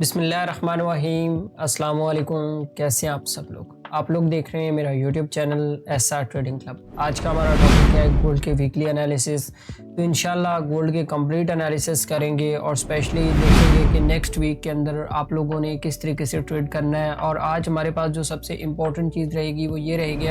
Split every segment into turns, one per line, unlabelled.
बिस्मिल्लाहिर्रहमानिर्रहीम। अस्सलाम वालेकुम। कैसे हैं आप सब लोग? आप लोग देख रहे हैं मेरा YouTube channel SR trading club. आज का हमारा टॉपिक है गोल्ड के वीकली एनालिसिस। तो इंशाल्लाह गोल्ड के कंप्लीट एनालिसिस करेंगे और स्पेशली देखेंगे कि नेक्स्ट वीक के अंदर आप लोगों ने किस तरीके से ट्रेड करना है। और आज हमारे पास जो सबसे इम्पोर्टेंट चीज़ रहेगी वो ये रहेगी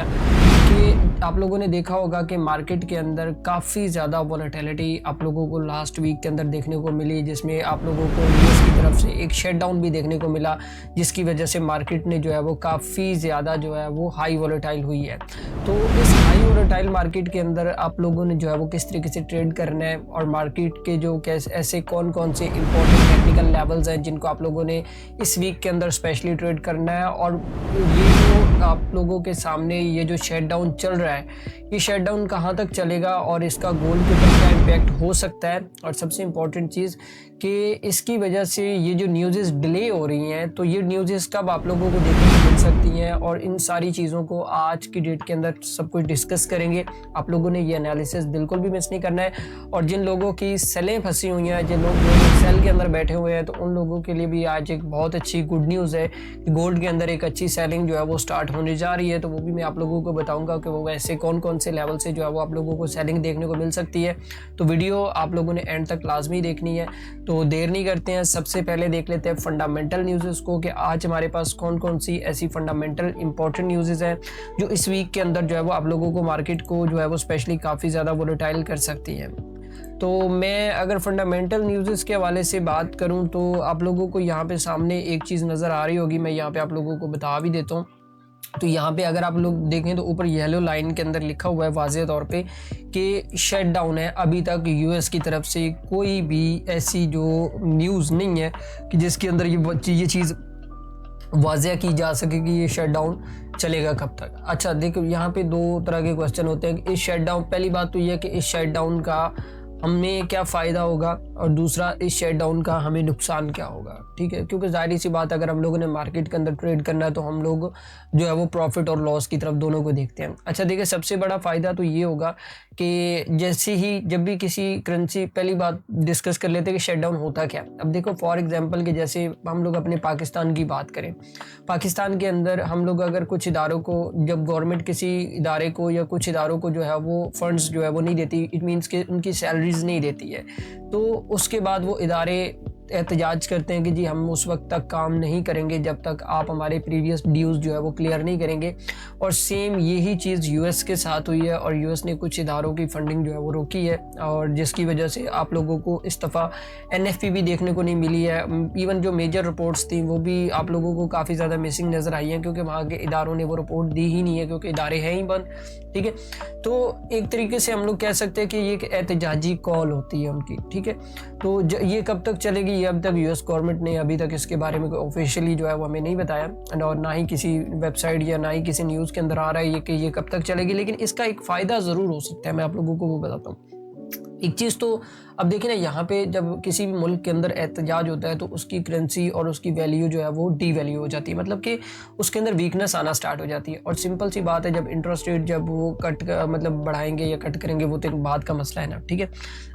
कि आप लोगों ने देखा होगा कि मार्केट के अंदर काफ़ी ज़्यादा वॉलेटिलिटी आप लोगों को लास्ट वीक के अंदर देखने को मिली, जिसमें आप लोगों को यूएस की तरफ से एक शट डाउन भी देखने को मिला, जिसकी वजह से मार्केट ने जो है वो काफ़ी ज़्यादा जो है वो हाई वॉलेटाइल हुई है। तो इस हाई वॉलेटाइल मार्केट के अंदर आप लोगों ने जो है वो किस तरीके से ट्रेड करना है और मार्केट के जो कैसे ऐसे कौन कौन से इंपॉर्टेंट टेक्निकल लेवल्स हैं जिनको आप लोगों ने इस वीक के अंदर स्पेशली ट्रेड करना है। और ये जो आप लोगों के सामने ये जो शट डाउन चल रहा है, ये शट डाउन कहाँ तक चलेगा और इसका गोल्ड के ऊपर क्या इम्पैक्ट हो सकता है। और सबसे इम्पोर्टेंट चीज़ कि इसकी वजह से ये जो न्यूज़ डिले हो रही हैं, तो ये न्यूज़ कब आप लोगों को देखने को मिल सकती हैं, और इन सारी चीज़ों को आज की डेट के अंदर सब कुछ डिस्कस करेंगे। आप लोगों ने ये एनालिसिस बिल्कुल भी मिस नहीं करना है। और जिन लोगों की सेलें फंसी हुई हैं, जिन लोग सेल के अंदर बैठे हुए हैं, तो उन लोगों के लिए भी आज एक बहुत अच्छी गुड न्यूज़ है कि गोल्ड के अंदर एक अच्छी सेलिंग जो है वो स्टार्ट होने जा रही है। तो वो भी मैं आप लोगों को बताऊँगा कि वो वैसे कौन कौन से लेवल से जो है वो आप लोगों को सेलिंग देखने को मिल सकती है। तो वीडियो आप लोगों ने एंड तक लाजमी देखनी है। तो देर नहीं करते हैं, सबसे पहले देख लेते हैं फंडामेंटल न्यूज़ को कि आज हमारे पास कौन कौन सी ऐसी फंडामेंटल इंपॉर्टेंट न्यूज़ हैं जो इस वीक के अंदर जो है वो आप लोगों को मार्केट को जो है वो स्पेशली काफ़ी ज़्यादा वोलेटाइल कर सकती हैं। तो मैं अगर फंडामेंटल न्यूज़ के हवाले से बात करूं तो आप लोगों को यहाँ पे सामने एक चीज़ नज़र आ रही होगी, मैं यहाँ पे आप लोगों को बता भी देता हूँ। तो यहाँ पे अगर आप लोग देखें तो ऊपर येलो लाइन के अंदर लिखा हुआ है वाज़ेह तौर पे कि शट डाउन है। अभी तक यूएस की तरफ से कोई भी ऐसी जो न्यूज़ नहीं है कि जिसके अंदर ये चीज़ वाज़ेह की जा सके कि ये शट डाउन चलेगा कब तक। अच्छा देखो, यहाँ पे दो तरह के क्वेश्चन होते हैं कि इस शट डाउन, पहली बात तो ये है कि इस शट डाउन का हमें क्या फ़ायदा होगा, और दूसरा इस शट डाउन का हमें नुकसान क्या होगा। ठीक है, क्योंकि ज़ाहिर सी बात अगर हम लोगों ने मार्केट के अंदर ट्रेड करना है तो हम लोग जो है वो प्रॉफिट और लॉस की तरफ दोनों को देखते हैं। अच्छा देखिए, सबसे बड़ा फ़ायदा तो ये होगा कि जैसे ही जब भी किसी करेंसी, पहली बात डिस्कस कर लेते हैं कि शट डाउन होता क्या। अब देखो फॉर एग्जांपल कि जैसे हम लोग अपने पाकिस्तान की बात करें, पाकिस्तान के अंदर हम लोग अगर कुछ इदारों को, जब गवर्नमेंट किसी इदारे को या कुछ इदारों को जो है वो फंड्स जो है वो नहीं देती, इट मीन्स कि उनकी सैलरीज नहीं देती है, तो उसके बाद वो इदारे एहतजाज करते हैं कि जी हम उस वक्त तक काम नहीं करेंगे जब तक आप हमारे प्रीवियस ड्यूज़ जो है वो क्लियर नहीं करेंगे। और सेम यही चीज़ यूएस के साथ हुई है, और यूएस ने कुछ इदारों की फंडिंग जो है वो रोकी है, और जिसकी वजह से आप लोगों को इस दफ़ा एनएफपी भी देखने को नहीं मिली है। इवन जो मेजर रिपोर्ट्स थी वो भी आप लोगों को काफ़ी ज़्यादा मिसिंग नज़र आई हैं, क्योंकि वहाँ के इदारों ने वो रिपोर्ट दी ही नहीं है, क्योंकि इदारे हैं ही बंद। ठीक है, तो एक तरीके से हम लोग कह सकते हैं कि ये एक एहतजाजी कॉल होती है उनकी। ठीक है, तो ये कब तक चलेगी, ये अब तक यूएस गवर्नमेंट ने अभी तक इसके बारे में ऑफिशियली जो है वो हमें नहीं बताया, और ना ही किसी वेबसाइट या ना ही किसी न्यूज़ के अंदर आ रहा है ये कि ये कब तक चलेगी। लेकिन इसका एक फ़ायदा ज़रूर हो सकता है, मैं आप लोगों को वो बताता हूँ। एक चीज़ तो अब देखिए ना, यहाँ पे जब किसी भी मुल्क के अंदर एहतजाज होता है तो उसकी करेंसी और उसकी वैल्यू जो है वो डी वैल्यू हो जाती है, मतलब कि उसके अंदर वीकनेस आना स्टार्ट हो जाती है। और सिंपल सी बात है, जब इंटरेस्ट रेट जब वो मतलब बढ़ाएंगे या कट करेंगे वो तो एक बात का मसला है ना। ठीक है,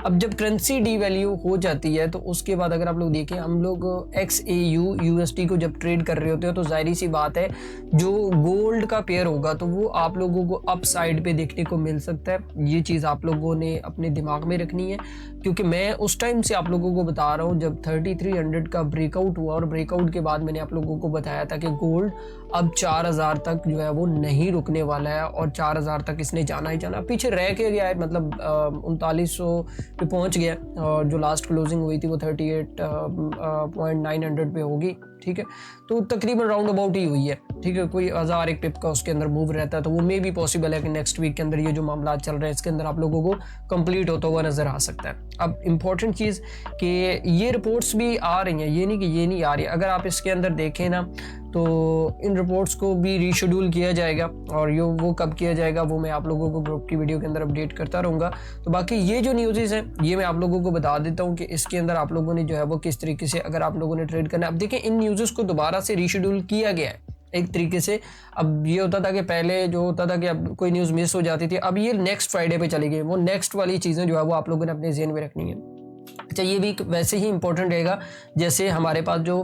अब जब करेंसी डी वैल्यू हो जाती है तो उसके बाद अगर आप लोग देखें, हम लोग XAU USD को जब ट्रेड कर रहे होते हैं तो जाहिर सी बात है जो गोल्ड का पेयर होगा तो वो आप लोगों को अप साइड पे देखने को मिल सकता है। ये चीज़ आप लोगों ने अपने दिमाग में रखनी है, क्योंकि मैं उस टाइम से आप लोगों को बता रहा हूँ जब 3300 का ब्रेकआउट हुआ, और ब्रेकआउट के बाद मैंने आप लोगों को बताया था कि गोल्ड अब 4000 तक जो है वो नहीं रुकने वाला है, और 4000 तक इसने जाना ही जाना। पीछे रह के गया है, मतलब 3900 पे पहुंच गया, और जो लास्ट क्लोजिंग हुई थी वो 38.900 पे होगी। ठीक है, तो तकरीबन राउंड अबाउट ही हुई है। ठीक है, कोई 1000 एक पिप का उसके अंदर मूव रहता है, तो वो मे भी पॉसिबल है कि नेक्स्ट वीक के अंदर ये जो मामला चल रहे हैं इसके अंदर आप लोगों को कंप्लीट होता हुआ नजर आ सकता है। अब इम्पॉर्टेंट चीज़ कि ये रिपोर्ट्स भी आ रही हैं, ये नहीं कि ये नहीं आ रही। अगर आप इसके अंदर देखें ना तो इन रिपोर्ट्स को भी रीशेड्यूल किया जाएगा, और वो कब किया जाएगा वो मैं आप लोगों को ग्रुप की वीडियो के अंदर अपडेट करता रहूँगा। तो बाकी ये जो न्यूज़ हैं ये मैं आप लोगों को बता देता हूँ कि इसके अंदर आप लोगों ने जो है वो किस तरीके से अगर आप लोगों ने ट्रेड करना है। अब देखिए, इन न्यूज़ को दोबारा से रीशेड्यूल किया गया है, एक तरीके से। अब ये होता था कि पहले जो होता था कि अब कोई न्यूज़ मिस हो जाती थी, अब ये नेक्स्ट फ्राइडे पे चली गई। वो नेक्स्ट वाली चीज़ें जो है वो आप लोगों ने अपने ज़हन में रखनी है। अच्छा, ये वीक वैसे ही इंपॉर्टेंट रहेगा जैसे हमारे पास जो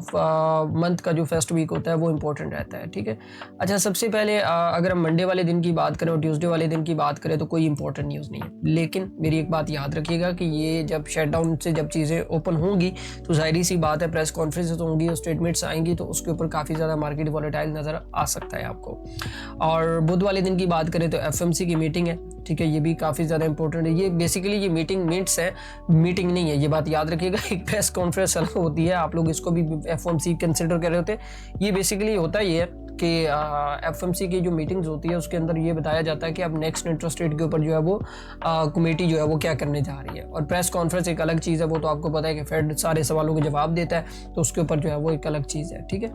मंथ का जो फर्स्ट वीक होता है वो इंपॉर्टेंट रहता है, ठीक है। अच्छा, सबसे पहले अगर हम मंडे वाले दिन की बात करें और ट्यूसडे वाले दिन की बात करें तो कोई इंपॉर्टेंट न्यूज़ नहीं है, लेकिन मेरी एक बात याद रखिएगा कि ये जब शटडाउन से जब चीज़ें ओपन होंगी तो जाहिर सी बात है प्रेस कॉन्फ्रेंसेस होंगी और स्टेटमेंट्स आएंगी, तो उसके ऊपर काफ़ी ज़्यादा मार्केट वॉलेटाइल नज़र आ सकता है आपको। और बुध वाले दिन की बात करें तो FMC की मीटिंग है, ठीक है, ये भी काफ़ी ज़्यादा इंपॉर्टेंट है। ये बेसिकली ये मीटिंग मिनट्स है, मीटिंग नहीं है, ये बात याद रखिएगा। एक प्रेस कॉन्फ्रेंस अलग होती है, आप लोग इसको भी FOMC कंसिडर कर रहे होते हैं। ये बेसिकली होता ही है कि FOMC की जो मीटिंग्स होती है उसके अंदर ये बताया जाता है कि अब नेक्स्ट इंटरेस्ट रेट के ऊपर जो है वो कमेटी जो है वो क्या करने जा रही है। और प्रेस कॉन्फ्रेंस एक अलग चीज़ है, वो तो आपको पता है कि फेड सारे सवालों के जवाब देता है, तो उसके ऊपर जो है वो एक अलग चीज़ है, ठीक है।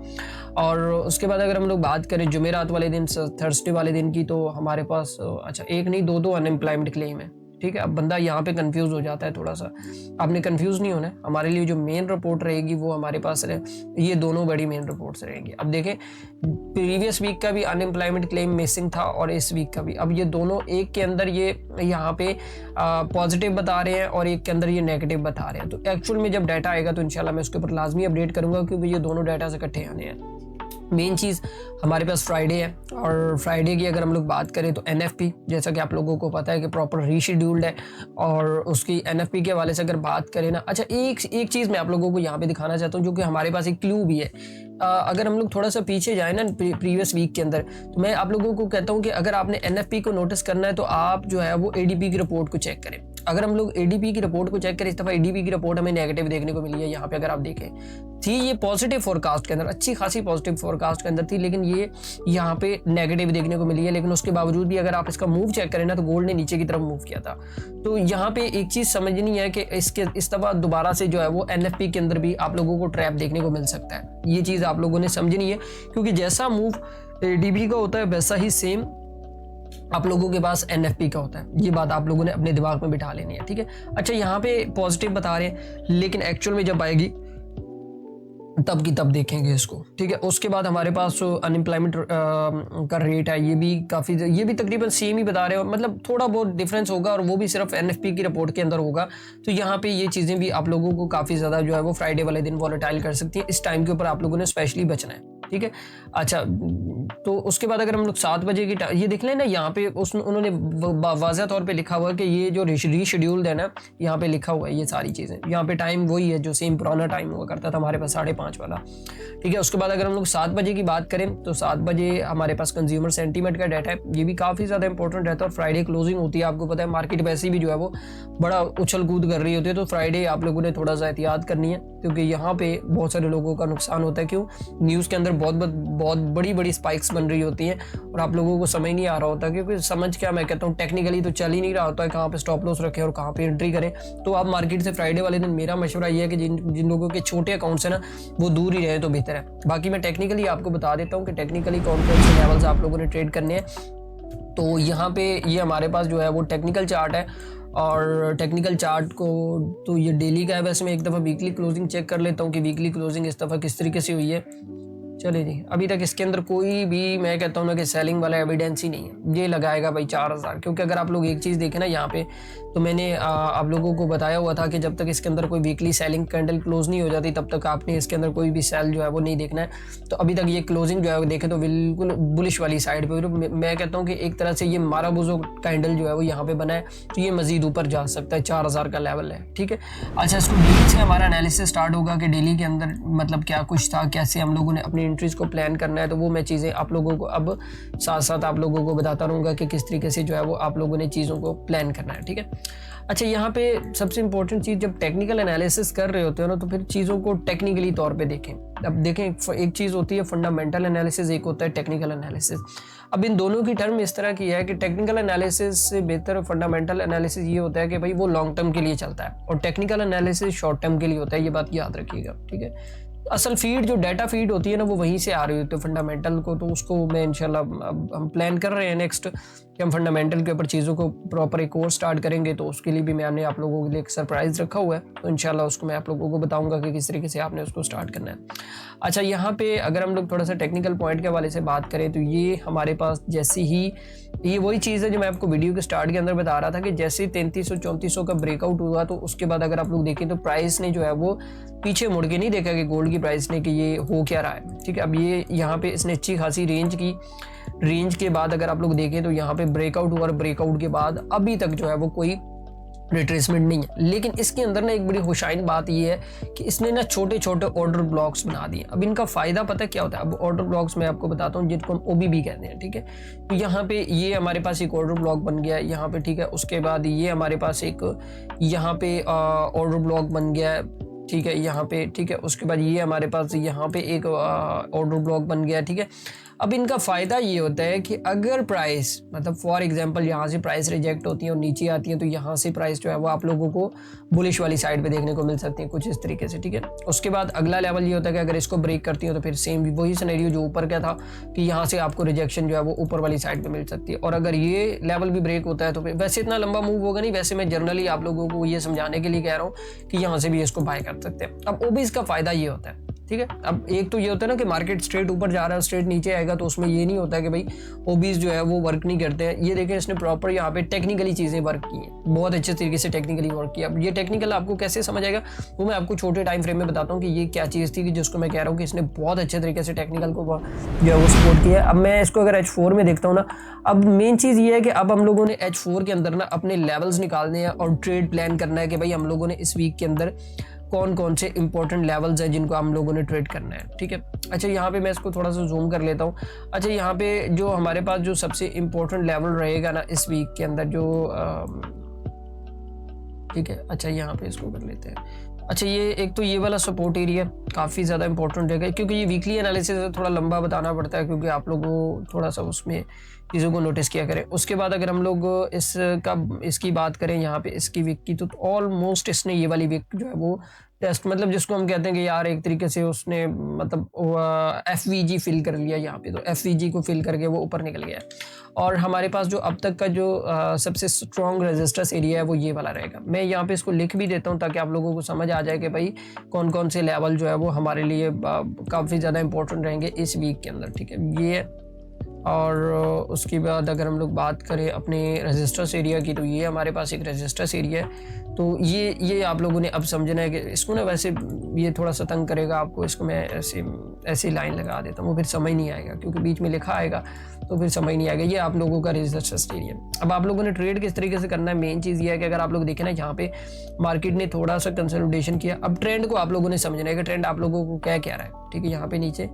और उसके बाद अगर हम लोग बात करें जुमेरात वाले दिन, थर्सडे वाले दिन की, तो हमारे पास अच्छा एक नहीं दो अनएम्प्लॉयमेंट क्लेम है, ठीक है। अब बंदा यहाँ पे कंफ्यूज हो जाता है थोड़ा सा, आपने कंफ्यूज नहीं होना है। हमारे लिए जो मेन रिपोर्ट रहेगी वो हमारे पास ये दोनों बड़ी मेन रिपोर्ट्स रहेंगी। अब देखें, प्रीवियस वीक का भी अनएम्प्लॉयमेंट क्लेम मिसिंग था और इस वीक का भी, अब ये दोनों एक के अंदर ये यहाँ पे पॉजिटिव बता रहे हैं और एक के अंदर ये नेगेटिव बता रहे हैं। तो एक्चुअल में जब डाटा आएगा तो इंशाल्लाह मैं उसके ऊपर लाजमी अपडेट करूंगा, क्योंकि ये दोनों डाटा से इकट्ठे आने हैं। मेन चीज़ हमारे पास फ्राइडे है, और फ्राइडे की अगर हम लोग बात करें तो NFP, जैसा कि आप लोगों को पता है कि प्रॉपर रीशेड्यूल्ड है, और उसकी NFP के हवाले से अगर बात करें ना, अच्छा एक चीज़ मैं आप लोगों को यहाँ पे दिखाना चाहता हूँ, जो कि हमारे पास एक क्लू भी है। अगर हम लोग थोड़ा सा पीछे जाए ना प्रीवियस वीक के अंदर, तो मैं आप लोगों को कहता हूँ कि अगर आपने NFP को नोटिस करना है तो आप जो है वो ADP की रिपोर्ट को चेक करें। अगर हम लोग ADP की रिपोर्ट को चेक करें, इस दफ़ा ADP की रिपोर्ट हमें नेगेटिव देखने को मिली है। यहाँ पे अगर आप देखें, थी ये पॉजिटिव फोरकास्ट के अंदर, अच्छी खासी पॉजिटिव फोरकास्ट के अंदर थी, लेकिन ये यहाँ पे नेगेटिव देखने को मिली है। लेकिन उसके बावजूद भी अगर आप इसका मूव चेक करें ना, तो गोल्ड ने नीचे की तरफ मूव किया था। तो यहाँ पे एक चीज़ समझनी है कि इस दफ़ा दोबारा से जो है वो NFP के अंदर भी आप लोगों को ट्रैप देखने को मिल सकता है। ये चीज़ आप लोगों ने समझनी है, क्योंकि जैसा मूव ADP का होता है वैसा ही सेम आप लोगों के पास NFP का होता है। ये बात आप लोगों ने अपने दिमाग में बिठा लेनी है, ठीक है। अच्छा, यहाँ पे पॉजिटिव बता रहे हैं, लेकिन एक्चुअल में जब आएगी तब की तब देखेंगे इसको, ठीक है। उसके बाद हमारे पास अनएम्प्लॉयमेंट का रेट है, ये भी तकरीबन सेम ही बता रहे हो, मतलब थोड़ा बहुत डिफरेंस होगा, और वो भी सिर्फ NFP की रिपोर्ट के अंदर होगा। तो यहाँ पे ये चीज़ें भी आप लोगों को काफ़ी ज़्यादा जो है वो फ्राइडे वाले दिन वॉलेटाइल कर सकती है। इस टाइम के ऊपर आप लोगों ने स्पेशली बचना है, ठीक है। अच्छा, तो उसके बाद अगर हम लोग 7 बजे की ये देख लें ना, यहाँ पे उन्होंने वाज़ह तौर पे लिखा हुआ है कि ये जो रीशेड्यूल्ड है ना, यहाँ पे लिखा हुआ है ये सारी चीज़ें। यहाँ पे टाइम वही है जो सेम पुराना टाइम हुआ करता था हमारे पास, 5:30 वाला, ठीक है। उसके बाद अगर हम लोग 7 बजे की बात करें तो 7 बजे हमारे पास कंज्यूमर सेंटीमेंट का डाटा है, ये भी काफ़ी ज़्यादा इंपॉर्टेंट रहता है। और फ्राइडे क्लोजिंग होती है, आपको पता है मार्केट वैसे भी जो है वो बड़ा उछल कूद कर रही होती है, तो फ्राइडे आप लोगों ने थोड़ा सा एहतियात करनी है, क्योंकि यहाँ पे बहुत सारे लोगों का नुकसान होता है। क्यों? न्यूज़ के अंदर बहुत बड़ी स्पाइक्स बन रही होती हैं और आप लोगों को समझ नहीं आ रहा होता, क्योंकि समझ क्या मैं कहता हूँ, टेक्निकली तो चल ही नहीं रहा होता है कहाँ पे स्टॉप लॉस रखें और कहाँ पे एंट्री करें। तो आप मार्केट से फ्राइडे वाले दिन, मेरा मशवरा ये है कि जिन लोगों के छोटे अकाउंट्स हैं ना, वो दूर ही रहे तो बेहतर है। बाकी मैं टेक्निकली आपको बता देता हूँ कि टेक्निकली कौन से लेवल्स आप लोगों ने ट्रेड करने हैं। तो यहाँ पे ये हमारे पास जो है वो टेक्निकल चार्ट है, और टेक्निकल चार्ट को तो ये डेली का है। वैसे मैं एक दफ़ा वीकली क्लोजिंग चेक कर लेता हूँ कि वीकली क्लोजिंग इस दफ़ा किस तरीके से हुई है। चलिए जी, अभी तक इसके अंदर कोई भी मैं कहता हूँ ना कि सेलिंग वाला एविडेंस ही नहीं है। ये लगाएगा भाई 4000, क्योंकि अगर आप लोग एक चीज़ देखें ना यहाँ पे, तो मैंने आप लोगों को बताया हुआ था कि जब तक इसके अंदर कोई वीकली सेलिंग कैंडल क्लोज नहीं हो जाती तब तक आपने इसके अंदर कोई भी सेल जो है वो नहीं देखना है। तो अभी तक ये क्लोजिंग जो है वो देखें तो बिल्कुल बुलिश वाली साइड पे, मैं कहता हूँ कि एक तरह से ये माराबुजो कैंडल जो है वो यहाँ पे बना है, तो ये मजीद ऊपर जा सकता है, 4000 का लेवल है, ठीक है। अच्छा, इसको डेली से हमारा एनालिसिस स्टार्ट होगा कि डेली के अंदर मतलब क्या कुछ था, कैसे हम लोगों ने अपनी एंट्रीज को प्लान करना है। तो वो मैं चीज़ें आप लोगों को अब साथ साथ आप लोगों को बताता रहूँगा कि किस तरीके से जो है वो आप लोगों ने चीज़ों को प्लान करना है, ठीक है। अच्छा, यहाँ पे सबसे इंपॉर्टेंट चीज़, जब टेक्निकल एनालिसिस कर रहे होते हो ना, तो फिर चीज़ों को टेक्निकली तौर पे देखें। अब देखें, एक चीज़ होती है फंडामेंटल एनालिसिस, एक होता है टेक्निकल एनालिसिस। अब इन दोनों की टर्म इस तरह की है कि टेक्निकल एनालिसिस से बेहतर फंडामेंटल एनालिसिस ये होता है कि भाई वो लॉन्ग टर्म के लिए चलता है, और टेक्निकल एनालिसिस शॉर्ट टर्म के लिए होता है। ये बात याद रखिएगा, ठीक है। असल फीड जो डाटा फीड होती है ना, वो वहीं से आ रही होती है फंडामेंटल को। तो उसको मैं इंशाल्लाह हम प्लान कर रहे हैं नेक्स्ट कि हम फंडामेंटल के ऊपर चीज़ों को प्रॉपर एक कोर्स स्टार्ट करेंगे, तो उसके लिए भी मैंने आप लोगों के लिए एक सरप्राइज़ रखा हुआ है। तो इंशाल्लाह उसको मैं आप लोगों को बताऊंगा कि किस तरीके से आपने उसको स्टार्ट करना है। अच्छा, यहाँ पे अगर हम लोग थोड़ा सा टेक्निकल पॉइंट के हवाले से बात करें तो ये हमारे पास जैसे ही ये वही चीज़ है जो मैं आपको वीडियो के स्टार्ट के अंदर बता रहा था कि जैसे ही 3300-3400 का ब्रेकआउट हुआ तो उसके बाद अगर आप लोग देखें तो प्राइस ने जो है वो पीछे मुड़ के नहीं देखा कि गोल्ड की प्राइस ने कि ये हो क्या रहा है। ठीक है, अब ये यहाँ पे इसने अच्छी खासी रेंज के बाद अगर आप लोग देखें तो यहाँ पे ब्रेकआउट हुआ और ब्रेकआउट के बाद अभी तक जो है वो कोई रिट्रेसमेंट नहीं है। लेकिन इसके अंदर ना एक बड़ी खुशाइन बात ये है कि इसने ना छोटे छोटे ऑर्डर ब्लॉक्स बना दिए। अब इनका फायदा पता क्या होता है? अब ऑर्डर ब्लॉक्स मैं आपको बताता हूँ जिनको हम ओबीबी कहते हैं। ठीक है, तो यहाँ पे ये हमारे पास एक ऑर्डर ब्लॉक बन गया यहाँ पे। ठीक है, उसके बाद ये हमारे पास एक यहाँ पे ऑर्डर ब्लॉक बन गया। ठीक है, यहाँ पे। ठीक है, उसके बाद ये हमारे पास यहाँ पे एक ऑर्डर ब्लॉक बन गया। ठीक है, अब इनका फ़ायदा ये होता है कि अगर प्राइस मतलब फॉर एग्जांपल यहाँ से प्राइस रिजेक्ट होती है और नीचे आती है तो यहाँ से प्राइस जो है वो आप लोगों को बुलिश वाली साइड पे देखने को मिल सकती है कुछ इस तरीके से। ठीक है, उसके बाद अगला लेवल ये होता है कि अगर इसको ब्रेक करती है तो फिर सेम वही सिनेरियो जो ऊपर का था कि यहाँ से आपको रिजेक्शन जो है वो ऊपर वाली साइड पर मिल सकती है। और अगर ये लेवल भी ब्रेक होता है तो फिर वैसे इतना लंबा मूव होगा नहीं, वैसे मैं जनरली आप लोगों को ये समझाने के लिए कह रहा हूँ कि यहाँ से भी इसको बाय कर सकते हैं। अब ओबीज का फ़ायदा ये होता है। ठीक है, अब एक तो ये होता है ना कि मार्केट स्ट्रेट ऊपर जा रहा है स्ट्रेट नीचे आएगा, तो उसमें ये नहीं होता है कि भाई ओबीज जो है वो वर्क नहीं करते हैं। ये देखें इसने प्रॉपर यहाँ पे टेक्निकली चीज़ें वर्क की हैं, बहुत अच्छे तरीके से टेक्निकली वर्क किया। अब ये टेक्निकल आपको कैसे समझ आएगा वो मैं आपको छोटे टाइम फ्रेम में बताता हूँ कि ये क्या चीज़ थी कि जिसको मैं कह रहा हूँ कि इसने बहुत अच्छे तरीके से टेक्निकल को जो है वो सपोर्ट किया है। अब मैं इसको अगर H4 में देखता हूँ ना, अब मेन चीज़ ये है कि अब हम लोगों ने H4 के अंदर ना अपने लेवल्स निकालने हैं और ट्रेड प्लान करना है कि भाई हम लोगों ने इस वीक के अंदर कौन कौन से इंपॉर्टेंट लेवल्स हैं जिनको हम लोगों ने ट्रेड करना है। ठीक है, अच्छा यहाँ पे मैं इसको थोड़ा सा जूम कर लेता हूँ। अच्छा, यहाँ पे जो हमारे पास जो सबसे इंपॉर्टेंट लेवल रहेगा ना इस वीक के अंदर जो ठीक है, अच्छा यहाँ पे इसको कर लेते हैं। अच्छा, ये एक तो ये वाला सपोर्ट एरिया काफ़ी ज़्यादा इंपॉर्टेंट रहेगा क्योंकि ये वीकली एनालिसिस है, थोड़ा लंबा बताना पड़ता है क्योंकि आप लोगों को थोड़ा सा उसमें चीज़ों को नोटिस किया करें। उसके बाद अगर हम लोग इसकी बात करें यहाँ पे इसकी वीक की, तो ऑलमोस्ट इसने ये वाली वीक जो है वो टेस्ट मतलब जिसको हम कहते हैं कि यार एक तरीके से उसने मतलब एफवीजी फिल कर लिया यहाँ पे, तो एफवीजी को फिल करके वो ऊपर निकल गया। और हमारे पास जो अब तक का जो सबसे स्ट्रॉन्ग रेजिस्टेंस एरिया है वो ये वाला रहेगा। मैं यहाँ पे इसको लिख भी देता हूँ ताकि आप लोगों को समझ आ जाए कि भाई कौन कौन से लेवल जो है वो हमारे लिए काफ़ी ज़्यादा इंपॉर्टेंट रहेंगे इस वीक के अंदर। ठीक है, ये है। और उसके बाद अगर हम लोग बात करें अपने रेजिस्टेंस एरिया की, तो ये हमारे पास एक रेजिस्टेंस एरिया है। तो ये आप लोगों ने अब समझना है कि इसको ना वैसे ये थोड़ा सा तंग करेगा आपको, इसको मैं ऐसी लाइन लगा देता हूँ, फिर समझ नहीं आएगा क्योंकि बीच में लिखा आएगा तो फिर समझ नहीं आएगा। ये आप लोगों का रेजिस्टेंस एरिया। अब आप लोगों ने ट्रेड किस तरीके से करना है, मेन चीज़ ये है कि अगर आप लोग देखें ना यहाँ पे मार्केट ने थोड़ा सा कंसोलिडेशन किया। अब ट्रेंड को आप लोगों ने समझना है कि ट्रेंड आप लोगों को क्या कह रहा है। ठीक है, यहाँ पे नीचे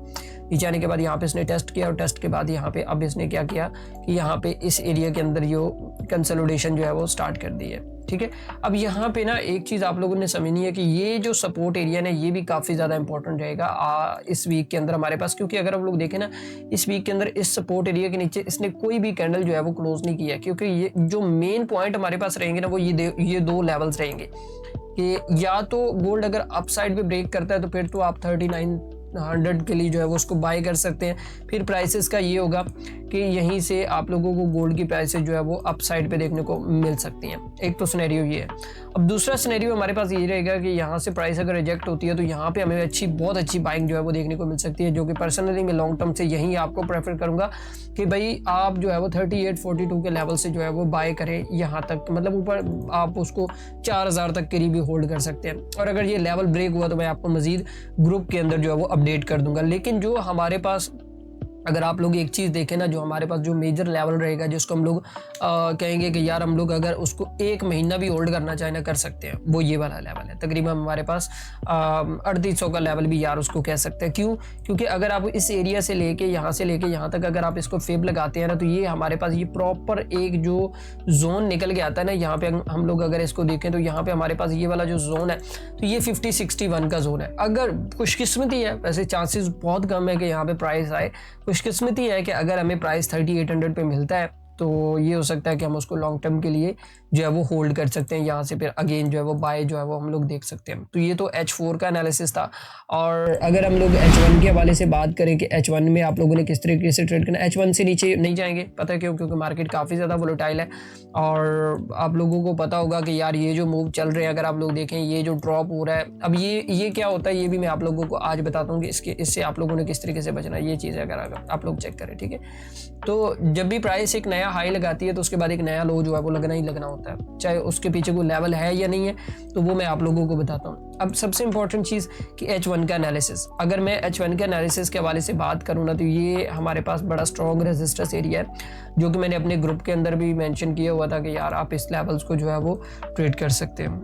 आने के बाद यहाँ पे इसने टेस्ट किया और टेस्ट के बाद यहाँ पे अब इसने क्या किया कि यहाँ पे इस एरिया के अंदर जो कंसोलिडेशन जो है वो स्टार्ट कर दी है। ठीक है, अब यहाँ पे ना एक चीज़ आप लोगों ने समझनी है कि ये जो सपोर्ट एरिया है ये भी काफ़ी ज़्यादा इंपॉर्टेंट रहेगा इस वीक के अंदर हमारे पास, क्योंकि अगर हम लोग देखें ना इस वीक के अंदर इस सपोर्ट एरिया के नीचे इसने कोई भी कैंडल जो है वो क्लोज नहीं किया, क्योंकि ये जो मेन पॉइंट हमारे पास रहेंगे ना वो ये दो लेवल्स रहेंगे कि या तो गोल्ड अगर अप साइड पे ब्रेक करता है तो फिर तो आप 3900 के लिए जो है वो उसको बाय कर सकते हैं। फिर प्राइसेस का ये होगा कि यहीं से आप लोगों को गोल्ड की प्राइसेस जो है वो अप साइड पे देखने को मिल सकती हैं। एक तो सिनेरियो ये है। अब दूसरा सिनेरियो हमारे पास ये रहेगा कि यहाँ से प्राइस अगर रिजेक्ट होती है तो यहाँ पे हमें बहुत अच्छी बाइंग जो है वो देखने को मिल सकती है, जो कि पर्सनली मैं लॉन्ग टर्म से यहीं आपको प्रेफर करूँगा कि भाई आप जो है वो 3842 के लेवल से जो है वो बाय करें यहाँ तक, मतलब ऊपर आप उसको 4000 तक करीब भी होल्ड कर सकते हैं। और अगर ये लेवल ब्रेक हुआ तो मैं आपको मजीद ग्रुप के अंदर जो है वो अपडेट कर दूंगा। लेकिन जो हमारे पास अगर आप लोग एक चीज़ देखें ना, जो हमारे पास जो मेजर लेवल रहेगा जिसको हम लोग कहेंगे कि यार हम लोग अगर उसको 1 महीना भी होल्ड करना चाहे ना कर सकते हैं, वो ये वाला लेवल है। तकरीबन हमारे पास 3800 का लेवल भी यार उसको कह सकते हैं। क्यों? क्योंकि अगर आप इस एरिया से लेके यहाँ तक अगर आप इसको फेब लगाते हैं ना तो ये हमारे पास ये प्रॉपर एक जो जोन निकल के आता है ना, यहाँ पे हम लोग अगर इसको देखें तो यहाँ पे हमारे पास ये वाला जो जोन है तो ये 5061 का जोन है। अगर खुशकिस्मती है, वैसे चांसेस बहुत कम है कि यहाँ पे प्राइस आए, खुशकिस्मती है कि अगर हमें प्राइस 3800 पे मिलता है तो ये हो सकता है कि हम उसको लॉन्ग टर्म के लिए जो है वो होल्ड कर सकते हैं, यहाँ से फिर अगेन जो है वो बाय जो है वो हम लोग देख सकते हैं। तो ये तो H4 का एनालिसिस था। और अगर हम लोग H1 के हवाले से बात करें कि H1 में आप लोगों ने किस तरीके से ट्रेड करना है, H1 से नीचे नहीं जाएंगे, पता है क्यों? क्योंकि मार्केट काफ़ी ज़्यादा वोलेटाइल है और आप लोगों को पता होगा कि यार ये जो मूव चल रहे हैं, अगर आप लोग देखें ये जो ड्रॉप हो रहा है, अब ये क्या होता है ये भी मैं आप लोगों को आज बताता हूँ कि इससे आप लोगों ने किस तरीके से बचना है। ये चीज़ अगर आप लोग चेक करें, ठीक है। तो जब भी प्राइस एक नया हाई लगाती है तो उसके बाद एक नया लो जो है वो लगना ही लगना होता है, चाहे उसके पीछे कोई लेवल है या नहीं है, तो वो मैं आप लोगों को बताता हूँ। अब सबसे इंपॉर्टेंट चीज़ कि H1 का एनालिसिस, अगर मैं H1 के एनालिसिस के हवाले से बात करूँ ना, तो ये हमारे पास बड़ा स्ट्रॉन्ग रेजिस्टेंस एरिया है, जो कि मैंने अपने ग्रुप के अंदर भी मेंशन किया हुआ था कि यार आप इस लेवल्स को जो है वो ट्रेड कर सकते हैं,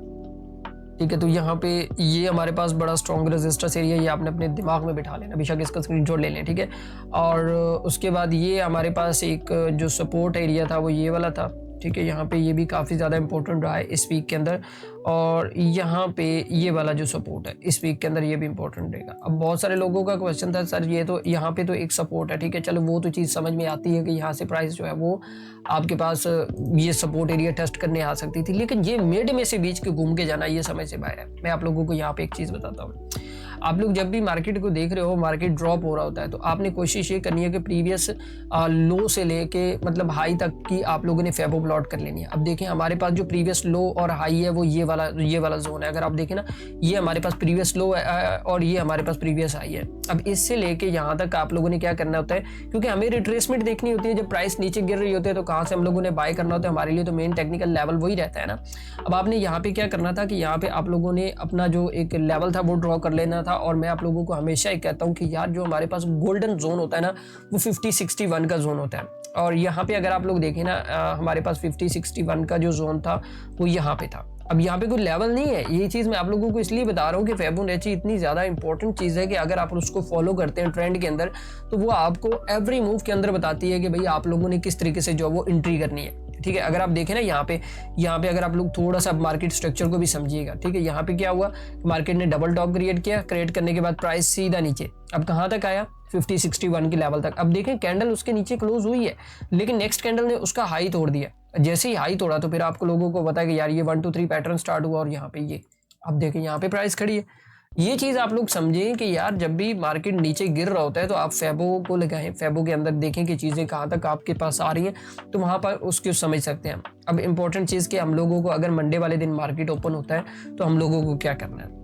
ठीक है। तो यहाँ पे ये हमारे पास बड़ा स्ट्रॉन्ग रेजिस्टेंस एरिया, ये आपने अपने दिमाग में बिठा लेना, बेशक इसका स्क्रीनशॉट ले लें, ठीक है। और उसके बाद ये हमारे पास एक जो सपोर्ट एरिया था वो ये वाला था, ठीक है। यहाँ पे ये भी काफ़ी ज़्यादा इंपॉर्टेंट रहा है इस वीक के अंदर, और यहाँ पे ये वाला जो सपोर्ट है इस वीक के अंदर ये भी इंपॉर्टेंट रहेगा। अब बहुत सारे लोगों का क्वेश्चन था सर ये तो यहाँ पे तो एक सपोर्ट है, ठीक है, चलो वो तो चीज़ समझ में आती है कि यहाँ से प्राइस जो है वो आपके पास ये सपोर्ट एरिया टेस्ट करने आ सकती थी, लेकिन ये मिड में से बीच के घूम के जाना ये समय से बाहर है। मैं आप लोगों को यहाँ पे एक चीज़ बताता हूँ, आप लोग जब भी मार्केट को देख रहे हो, मार्केट ड्रॉप हो रहा होता है, तो आपने कोशिश ये करनी है कि प्रीवियस लो से लेके मतलब हाई तक की आप लोगों ने फेबो प्लॉट कर लेनी है। अब देखें हमारे पास जो प्रीवियस लो और हाई है वो ये वाला जोन है। अगर आप देखें ना, ये हमारे पास प्रीवियस लो है और ये हमारे पास प्रीवियस हाई है। अब इससे लेके यहाँ तक आप लोगों ने क्या करना होता है, क्योंकि हमें रिट्रेसमेंट देखनी होती है, जब प्राइस नीचे गिर रही होती है तो कहाँ से हम लोगों ने बाय करना होता है, हमारे लिए तो मेन टेक्निकल लेवल वही रहता है ना। अब आपने यहाँ पे क्या करना था कि यहाँ पे आप लोगों ने अपना जो एक लेवल था वो ड्रॉ कर लेना था। और मैं आप लोगों को हमेशा ही कहता हूँ कि यार जो हमारे पास गोल्डन जोन होता है ना, वो 50-61 का जोन होता है। और यहाँ पे अगर आप लोग देखें ना, हमारे पास 50-61 का जो जोन था वो यहाँ पे था। अब यहाँ पे कोई लेवल नहीं है, ये चीज़ मैं आप लोगों को इसलिए बता रहा हूँ कि फिबोनाची इतनी ज़्यादा इंपॉर्टेंट चीज़ है कि अगर आप उसको फॉलो करते हैं ट्रेंड के अंदर, तो वो आपको एवरी मूव के अंदर बताती है कि भाई आप लोगों ने किस तरीके से जो वो एंट्री करनी है, ठीक है। अगर आप देखें ना यहाँ पे अगर आप लोग थोड़ा सा मार्केट स्ट्रक्चर को भी समझिएगा, ठीक है। यहाँ पे क्या हुआ, मार्केट ने डबल टॉप क्रिएट करने के बाद प्राइस सीधा नीचे, अब कहाँ तक आया, 50-61 के लेवल तक। अब देखें कैंडल उसके नीचे क्लोज हुई है, लेकिन नेक्स्ट कैंडल ने उसका हाई तोड़ दिया। जैसे ही हाई तोड़ा तो फिर आपको लोगों को पता है कि यार ये 1 2 3 पैटर्न स्टार्ट हुआ और यहाँ पे ये, अब देखें यहाँ पे प्राइस खड़ी है। ये चीज़ आप लोग समझें कि यार जब भी मार्केट नीचे गिर रहा होता है तो आप फेबो को लगाएं, फेबो के अंदर देखें कि चीज़ें कहाँ तक आपके पास आ रही हैं, तो वहाँ पर उसको समझ सकते हैं। अब इंपॉर्टेंट चीज़ कि हम लोगों को अगर मंडे वाले दिन मार्केट ओपन होता है तो हम लोगों को क्या करना है,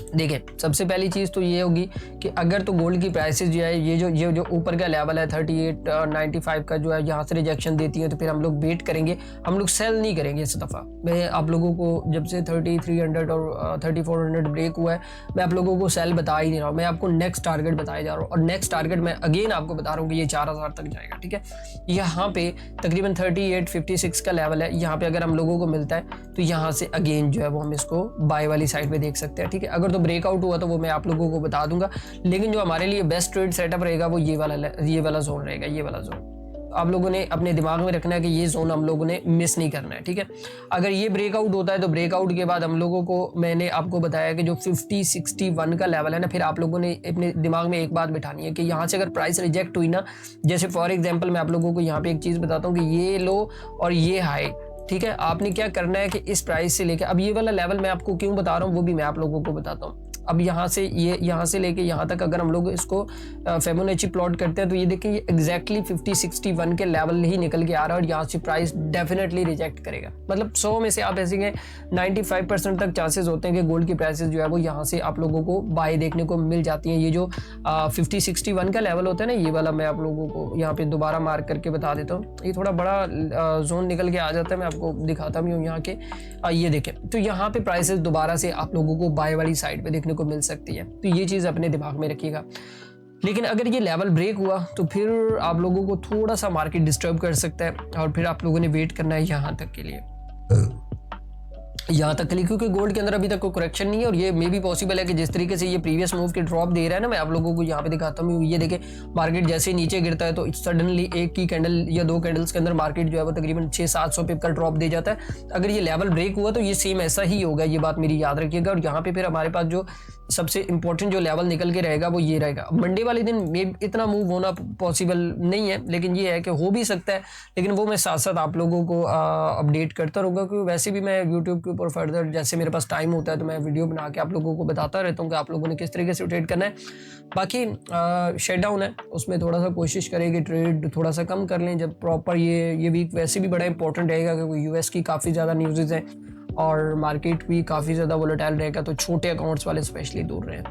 देखिए सबसे पहली चीज़ तो ये होगी कि अगर तो गोल्ड की प्राइसेस जो है ये जो ऊपर का लेवल है 3895 का जो है यहाँ से रिजेक्शन देती है, तो फिर हम लोग वेट करेंगे, हम लोग सेल नहीं करेंगे इस दफ़ा। मैं आप लोगों को जब से 3300 और 3400 ब्रेक हुआ है, मैं आप लोगों को सेल बता ही नहीं रहा हूँ, मैं आपको नेक्स्ट टारगेट बताया जा रहा हूँ। और नेक्स्ट टारगेट मैं अगेन आपको बता रहा हूँ कि ये 4000 तक जाएगा, ठीक है। यहाँ पे तकरीबन 3856 का लेवल है, यहाँ पे अगर हम लोगों को मिलता है तो यहाँ से अगेन जो है वो हम इसको बाय वाली साइड पे देख सकते हैं, ठीक है। अगर तो ब्रेकआउट हुआ तो वो मैं आप लोगों को बता दूंगा, लेकिन जो हमारे लिए बेस्ट ट्रेड सेटअप रहेगा वो ये वाला जोन रहेगा, ये वाला जोन। आप लोगों ने अपने दिमाग में रखना है कि ये जोन हम लोगों ने मिस नहीं करना है, ठीक है। अगर ये ब्रेकआउट होता है तो ब्रेकआउट के बाद हम लोगों को, मैंने आपको बताया कि जो 50-61 का लेवल है ना, फिर आप लोगों ने अपने दिमाग में एक बात बिठानी है कि यहाँ से अगर प्राइस रिजेक्ट हुई ना, जैसे फॉर एग्जांपल मैं आप लोगों को यहाँ पे एक चीज़ बताता हूँ कि ये लो और ये हाई, ठीक है, आपने क्या करना है कि इस प्राइस से लेके, अब ये वाला लेवल मैं आपको क्यों बता रहा हूँ वो भी मैं आप लोगों को बताता हूँ। अब यहाँ से लेके यहाँ तक अगर हम लोग इसको फिबोनाची प्लॉट करते हैं तो ये देखें ये एग्जैक्टली 50-61 के लेवल ही निकल के आ रहा है, और यहाँ से प्राइस डेफिनेटली रिजेक्ट करेगा। मतलब 100 में से आप ऐसे हैं 95% तक चांसेस होते हैं कि गोल्ड की प्राइसेस जो है वो यहाँ से आप लोगों को बाय देखने को मिल जाती हैं। ये जो 50-61 का लेवल होता है ना, ये वाला मैं आप लोगों को यहाँ पे दोबारा मार्क करके बता देता हूँ। ये थोड़ा बड़ा जोन निकल के आ जाता है, मैं आपको दिखाता भी हूँ यहाँ के। ये देखें तो यहाँ पे प्राइसेस दोबारा से आप लोगों को बाय वाली साइड पे देखने को मिल सकती है, तो ये चीज़ अपने दिमाग में रखिएगा। लेकिन अगर ये लेवल ब्रेक हुआ तो फिर आप लोगों को थोड़ा सा मार्केट डिस्टर्ब कर सकता है, और फिर आप लोगों ने वेट करना है यहाँ तक के लिए। यहाँ तक के लिए, क्योंकि गोल्ड के अंदर अभी तक कोई करेक्शन नहीं है। और ये मे भी पॉसिबल है कि जिस तरीके से ये प्रीवियस मूव की ड्रॉप दे रहा है ना, मैं आप लोगों को यहाँ पे दिखाता हूँ। ये देखे मार्केट जैसे नीचे गिरता है तो सडनली एक की कैंडल या दो कैंडल्स के अंदर मार्केट जो है वो तकरीबन 600-700 पिप का ड्रॉप दे जाता है। अगर ये लेवल ब्रेक हुआ तो ये सेम ऐसा ही होगा, ये बात मेरी याद रखिएगा। और यहाँ पे फिर हमारे पास जो सबसे इंपॉर्टेंट जो लेवल निकल के रहेगा वो ये रहेगा। मंडे वाले दिन में इतना मूव होना पॉसिबल नहीं है, लेकिन ये है कि हो भी सकता है, लेकिन वो मैं साथ साथ आप लोगों को अपडेट करता रहूँगा। क्योंकि वैसे भी मैं यूट्यूब के ऊपर फर्दर जैसे मेरे पास टाइम होता है तो मैं वीडियो बना के आप लोगों को बताता रहता हूँ कि आप लोगों ने किस तरीके से ट्रेड करना है। बाकी शट डाउन है, उसमें थोड़ा सा कोशिश करेंगे ट्रेड थोड़ा सा कम कर लें जब प्रॉपर ये वीक वैसे भी बड़ा इंपॉर्टेंट रहेगा, क्योंकि यूएस की काफ़ी ज़्यादा न्यूज़ हैं और मार्केट भी काफ़ी ज़्यादा वोलेटाइल रहेगा, तो छोटे अकाउंट्स वाले स्पेशली दूर रहें।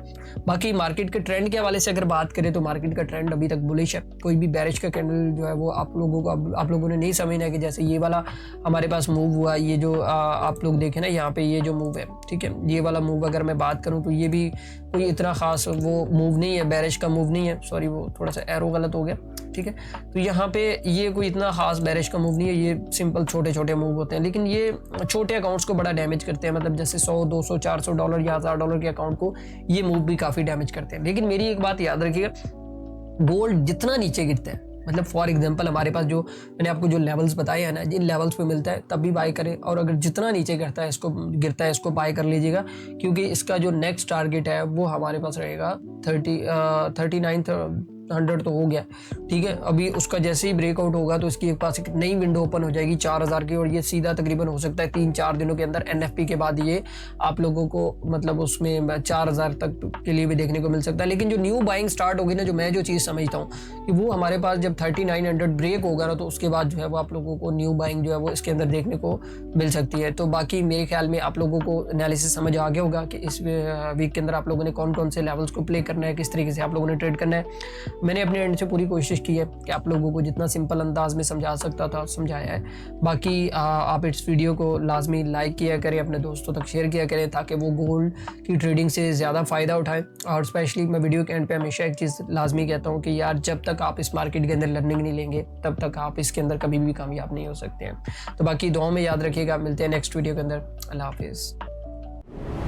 बाकी मार्केट के ट्रेंड के हवाले से अगर बात करें तो मार्केट का ट्रेंड अभी तक बुलिश है। कोई भी बेरिश का कैंडल जो है वो आप लोगों ने नहीं समझना है कि जैसे ये वाला हमारे पास मूव हुआ, ये जो आप लोग देखें ना यहाँ पे ये जो मूव है, ठीक है, ये वाला मूव अगर मैं बात करूँ तो ये भी कोई इतना खास वो मूव नहीं है, बेरिश का मूव नहीं है। सॉरी, वो थोड़ा सा एरो गलत हो गया, ठीक है। तो यहाँ पे ये कोई इतना खास बेरिश का मूव नहीं है, ये सिंपल छोटे छोटे मूव होते हैं, लेकिन ये छोटे अकाउंट्स को बड़ा डैमेज करते हैं। मतलब जैसे 100, 200, 400 डॉलर या $1000 के अकाउंट को ये मूव भी काफ़ी डैमेज करते हैं। लेकिन मेरी एक बात याद रखिएगा, गोल्ड जितना नीचे गिरता है, मतलब फॉर एग्जांपल हमारे पास जो मैंने आपको जो लेवल्स बताए हैं ना, जिन लेवल्स पे मिलता है तब भी बाय करें, और अगर जितना नीचे गिरता है इसको बाय कर लीजिएगा, क्योंकि इसका जो नेक्स्ट टारगेट है वो हमारे पास रहेगा 3900 तो हो गया, ठीक है। अभी उसका जैसे ही ब्रेकआउट होगा तो इसकी एक पास एक नई विंडो ओपन हो जाएगी 4000 की, और ये सीधा तकरीबन हो सकता है 3-4 दिनों के अंदर एनएफपी के बाद ये आप लोगों को मतलब उसमें 4000 तक के लिए भी देखने को मिल सकता है। लेकिन जो न्यू बाइंग स्टार्ट होगी ना, जो मैं जो चीज़ समझता हूँ कि वो हमारे पास जब 3900 ब्रेक होगा ना, तो उसके बाद जो है वो आप लोगों को न्यू बाइंग जो है वो इसके अंदर देखने को मिल सकती है। तो बाकी मेरे ख्याल में आप लोगों को एनालिसिस समझ आ गया होगा कि इस वीक के अंदर आप लोगों ने कौन कौन से लेवल्स को प्ले करना है, किस तरीके से आप लोगों ने ट्रेड करना है। मैंने अपने एंड से पूरी कोशिश की है कि आप लोगों को जितना सिंपल अंदाज में समझा सकता था समझाया है। बाकी आप इस वीडियो को लाजमी लाइक किया करें, अपने दोस्तों तक शेयर किया करें, ताकि वो गोल्ड की ट्रेडिंग से ज़्यादा फ़ायदा उठाएं। और स्पेशली मैं वीडियो के एंड पे हमेशा एक चीज़ लाजमी कहता हूँ कि यार जब तक आप इस मार्केट के अंदर लर्निंग नहीं लेंगे तब तक आप इसके अंदर कभी भी कामयाब नहीं हो सकते हैं। तो बाकी दुआ में याद रखिएगा, मिलते हैं नेक्स्ट वीडियो के अंदर। अल्लाह हाफिज़।